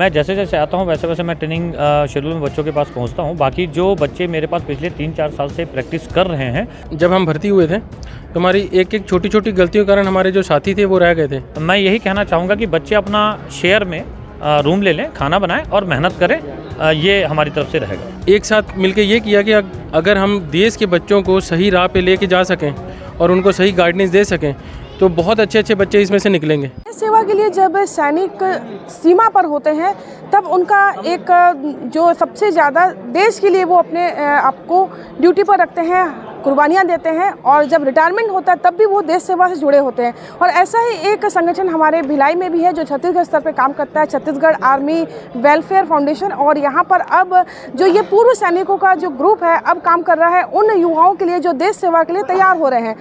जब हम भर्ती हुए थे तो हमारी एक एक छोटी छोटी गलतियों के कारण हमारे जो साथी थे वो रह गए थे। मैं यही कहना चाहूँगा कि बच्चे अपना शेयर में रूम ले लें, खाना बनाएं और मेहनत करें, ये हमारी तरफ से रहेगा। एक साथ मिलकर ये किया कि अगर हम देश के बच्चों को सही राह पे लेके जा सकें और उनको सही गाइडेंस दे सकें तो बहुत अच्छे अच्छे बच्चे इसमें से निकलेंगे। सेवा के लिए जब सैनिक सीमा पर होते हैं तब उनका एक जो सबसे ज़्यादा देश के लिए वो अपने आप को ड्यूटी पर रखते हैं, कुर्बानियाँ देते हैं, और जब रिटायरमेंट होता है तब भी वो देश सेवा से जुड़े होते हैं। और ऐसा ही एक संगठन हमारे भिलाई में भी है जो छत्तीसगढ़ स्तर पर काम करता है, छत्तीसगढ़ आर्मी वेलफेयर फाउंडेशन। और यहाँ पर अब जो ये पूर्व सैनिकों का जो ग्रुप है अब काम कर रहा है उन युवाओं के लिए जो देश सेवा के लिए तैयार हो रहे हैं।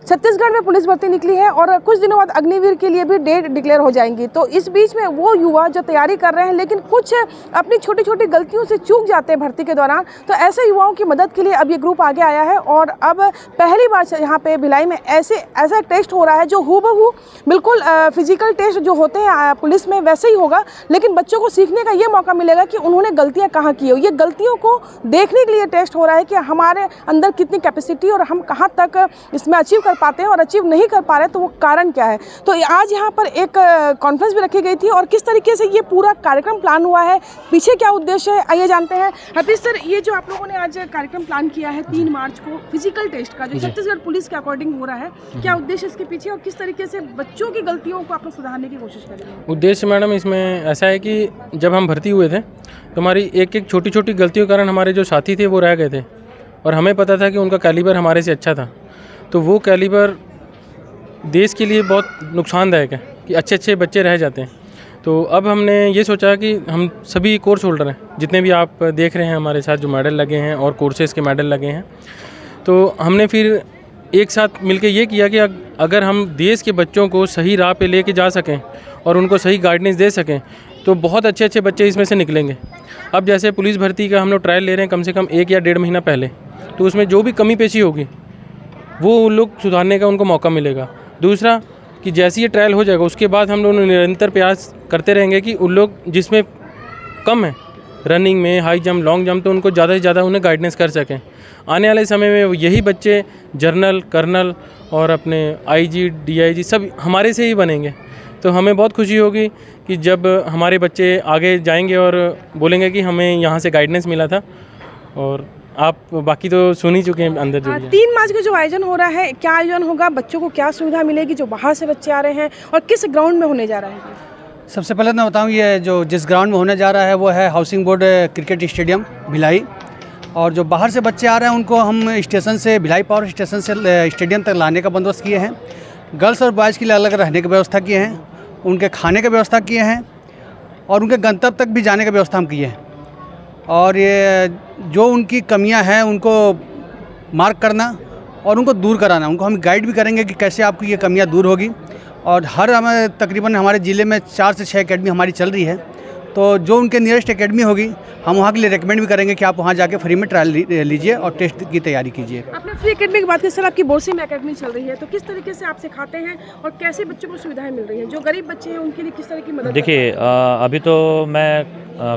छत्तीसगढ़ में पुलिस भर्ती निकली है और कुछ दिनों बाद अग्निवीर के लिए भी डेट डिक्लेयर हो जाएंगी। तो इस बीच में वो युवा जो तैयारी कर रहे हैं लेकिन कुछ अपनी छोटी छोटी गलतियों से चूक जाते हैं भर्ती के दौरान, तो ऐसे युवाओं की मदद के लिए अब ये ग्रुप आगे आया है। और अब पहली बार यहाँ पे भिलाई में ऐसा टेस्ट हो रहा है जो हूबहू बिल्कुल फिजिकल टेस्ट जो होते हैं पुलिस में वैसे ही होगा, लेकिन बच्चों को सीखने का ये मौका मिलेगा कि उन्होंने गलतियाँ कहाँ की हो। ये गलतियों को देखने के लिए टेस्ट हो रहा है कि हमारे अंदर कितनी कैपेसिटी और हम कहाँ तक इसमें अचीव पाते हैं और अचीव नहीं कर पा रहे तो वो कारण क्या है। तो आज यहाँ पर एक कॉन्फ्रेंस भी रखी गई थी और किस तरीके से ये पूरा कार्यक्रम प्लान हुआ है, पीछे क्या उद्देश्य है, आइए जानते हैं। हतीश सर, ये जो आप लोगों ने आज कार्यक्रम प्लान किया है 3 मार्च को फिजिकल टेस्ट का जो छत्तीसगढ़ पुलिस के अकॉर्डिंग हो रहा है, क्या उद्देश्य इसके पीछे और किस तरीके से बच्चों की गलतियों को आप लोग सुधारने की कोशिश करेंगे? उद्देश्य मैडम इसमें ऐसा है कि जब हम भर्ती हुए थे तो हमारी एक एक छोटी छोटी गलतियों के कारण हमारे जो साथी थे वो रह गए थे और हमें पता था कि उनका कैलिबर हमारे से अच्छा था। तो वो कैलिबर देश के लिए बहुत नुकसानदायक है कि अच्छे अच्छे बच्चे रह जाते हैं। तो अब हमने ये सोचा कि हम सभी कोर्स होल्डर हैं, जितने भी आप देख रहे हैं हमारे साथ जो मेडल लगे हैं और कोर्सेज़ के मेडल लगे हैं, तो हमने फिर एक साथ मिलकर ये किया कि अगर हम देश के बच्चों को सही राह पे लेके जा सकें और उनको सही गाइडेंस दे सकें तो बहुत अच्छे अच्छे बच्चे इसमें से निकलेंगे। अब जैसे पुलिस भर्ती का हम लोग ट्रायल ले रहे हैं कम से कम 1 या 1.5 महीना पहले, तो उसमें जो भी कमी पेशी होगी वो उन लोग सुधारने का उनको मौका मिलेगा। दूसरा कि जैसे ये ट्रायल हो जाएगा उसके बाद हम लोग निरंतर प्रयास करते रहेंगे कि उन लोग जिसमें कम है रनिंग में, हाई जंप, लॉन्ग जंप, तो उनको ज़्यादा से ज़्यादा उन्हें गाइडेंस कर सकें। आने वाले समय में यही बच्चे जनरल, कर्नल और अपने IG, DIG सब हमारे से ही बनेंगे। तो हमें बहुत खुशी होगी कि जब हमारे बच्चे आगे जाएंगे और बोलेंगे कि हमें यहाँ से गाइडेंस मिला था। और आप बाकी तो सुन ही चुके हैं अंदर जो 3 मार्च का जो आयोजन हो रहा है, क्या आयोजन होगा, बच्चों को क्या सुविधा मिलेगी जो बाहर से बच्चे आ रहे हैं, और किस ग्राउंड में होने जा रहा है? सबसे पहले मैं बताऊं, ये जो जिस ग्राउंड में होने जा रहा है वो है housing board cricket stadium Bhilai. और जो बाहर से बच्चे आ रहे हैं उनको हम स्टेशन से, भिलाई पावर स्टेशन से स्टेडियम तक लाने का बंदोबस्त किए हैं। गर्ल्स और बॉयज़ के लिए अलग रहने की व्यवस्था किए हैं, उनके खाने की व्यवस्था किए हैं और उनके गंतव्य तक भी जाने की व्यवस्था हम किए हैं। और ये जो उनकी कमियां हैं उनको मार्क करना और उनको दूर कराना, उनको हम गाइड भी करेंगे कि कैसे आपकी ये कमियां दूर होगी। और हमें तकरीबन हमारे ज़िले में 4 से 6 एकेडमी हमारी चल रही है, तो जो उनके नियरेस्ट एकेडमी होगी हम वहाँ के लिए रेकमेंड भी करेंगे कि आप वहाँ जाके फ्री में ट्रायल लीजिए और टेस्ट की तैयारी कीजिए। आपने फ्री एकेडमी की बात की, सर आपकी बोरसी में एकेडमी चल रही है, तो किस तरीके से आप सिखाते हैं और कैसे बच्चों को सुविधाएं मिल रही हैं? जो गरीब बच्चे हैं उनके लिए किस तरह की मदद? देखिए, अभी तो मैं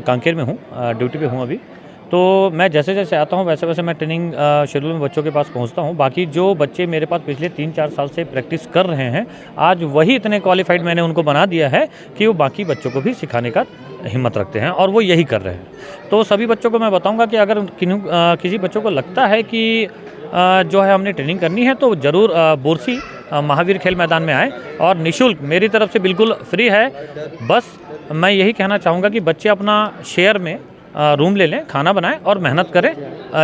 कांकेर में हूँ, ड्यूटी पे हूँ अभी। तो मैं जैसे जैसे आता हूँ वैसे वैसे मैं ट्रेनिंग शेड्यूल में बच्चों के पास पहुँचता हूँ। बाकी जो बच्चे मेरे पास पिछले 3-4 साल से प्रैक्टिस कर रहे हैं, आज वही इतने क्वालिफाइड मैंने उनको बना दिया है कि वो बाकी बच्चों को भी सिखाने का हिम्मत रखते हैं और वो यही कर रहे हैं। तो सभी बच्चों को मैं बताऊंगा कि अगर किसी बच्चों को लगता है कि जो है हमने ट्रेनिंग करनी है तो ज़रूर बोरसी महावीर खेल मैदान में आए और निःशुल्क मेरी तरफ से बिल्कुल फ्री है। बस मैं यही कहना चाहूँगा कि बच्चे अपना शेयर में रूम ले लें, खाना बनाएं और मेहनत करें,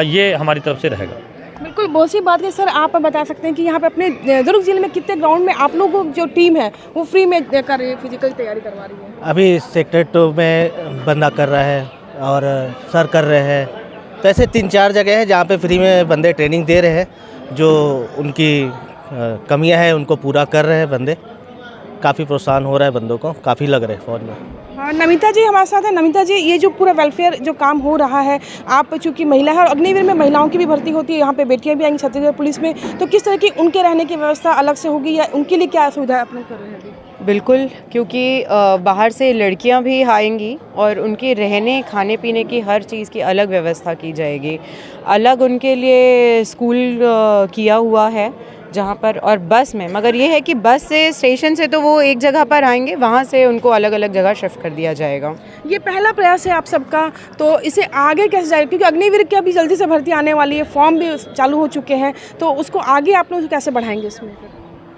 ये हमारी तरफ से रहेगा। बिल्कुल, बहुत सी बात है सर। आप बता सकते हैं कि यहाँ पे अपने दुर्ग जिले में कितने ग्राउंड में आप लोगों की जो टीम है वो फ्री में कर रही है, फिजिकल तैयारी करवा रही है? अभी सेक्टर 2 में बंदा कर रहा है और सर कर रहे हैं। तो ऐसे 3-4 जगह है जहाँ पे फ्री में बंदे ट्रेनिंग दे रहे हैं, जो उनकी कमियां हैं उनको पूरा कर रहे हैं बंदे। काफ़ी प्रोत्साहन हो रहा है बंदों को, काफ़ी लग रहे हैं फौज में। हाँ, नमिता जी हमारे साथ है। नमिता जी, ये जो पूरा वेलफेयर जो काम हो रहा है, आप चूँकि महिला है और अग्निवीर में महिलाओं की भी भर्ती होती है, यहाँ पे बेटियाँ भी आएंगी छत्तीसगढ़ पुलिस में, तो किस तरह की उनके रहने की व्यवस्था अलग से होगी या उनके लिए क्या सुविधा आप लोग कर रहे हैं? बिल्कुल, क्योंकि बाहर से लड़कियां भी आएंगी और उनके रहने खाने पीने की हर चीज़ की अलग व्यवस्था की जाएगी। अलग उनके लिए स्कूल किया हुआ है जहाँ पर, और बस में, मगर ये है कि बस से स्टेशन से तो वो एक जगह पर आएंगे, वहाँ से उनको अलग अलग जगह शिफ्ट कर दिया जाएगा। ये पहला प्रयास है आप सबका, तो इसे आगे कैसे जाएगा, क्योंकि अग्निवीर की अभी जल्दी से भर्ती आने वाली है, फॉर्म भी चालू हो चुके हैं, तो उसको आगे आप लोग कैसे बढ़ाएंगे इसमें?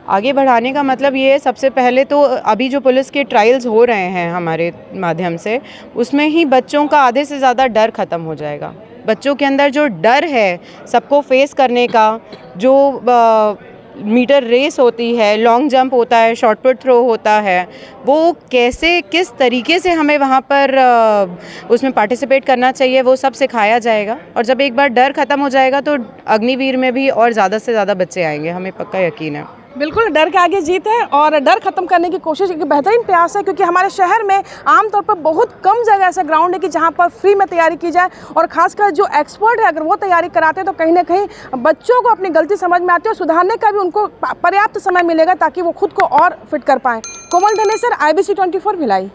आगे बढ़ाने का मतलब ये है, सबसे पहले तो अभी जो पुलिस के ट्रायल्स हो रहे हैं हमारे माध्यम से, उसमें ही बच्चों का आधे से ज़्यादा डर ख़त्म हो जाएगा। बच्चों के अंदर जो डर है सबको फेस करने का, जो मीटर रेस होती है, लॉन्ग जंप होता है, शॉट पुट थ्रो होता है, वो कैसे किस तरीके से हमें वहाँ पर उसमें पार्टिसिपेट करना चाहिए, वो सब सिखाया जाएगा। और जब एक बार डर ख़त्म हो जाएगा तो अग्निवीर में भी और ज़्यादा से ज़्यादा बच्चे आएंगे, हमें पक्का यकीन है। बिल्कुल, डर के आगे जीत है और डर खत्म करने की कोशिश एक बेहतरीन प्रयास है, क्योंकि हमारे शहर में आमतौर पर बहुत कम जगह ऐसा ग्राउंड है कि जहां पर फ्री में तैयारी की जाए, और खासकर जो एक्सपर्ट है अगर वो तैयारी कराते हैं तो कहीं ना कहीं बच्चों को अपनी गलती समझ में आती है और सुधारने का भी उनको पर्याप्त समय मिलेगा ताकि वो खुद को और फिट कर पाएँ। कोमल धनेसर, IBC 24 भिलाई।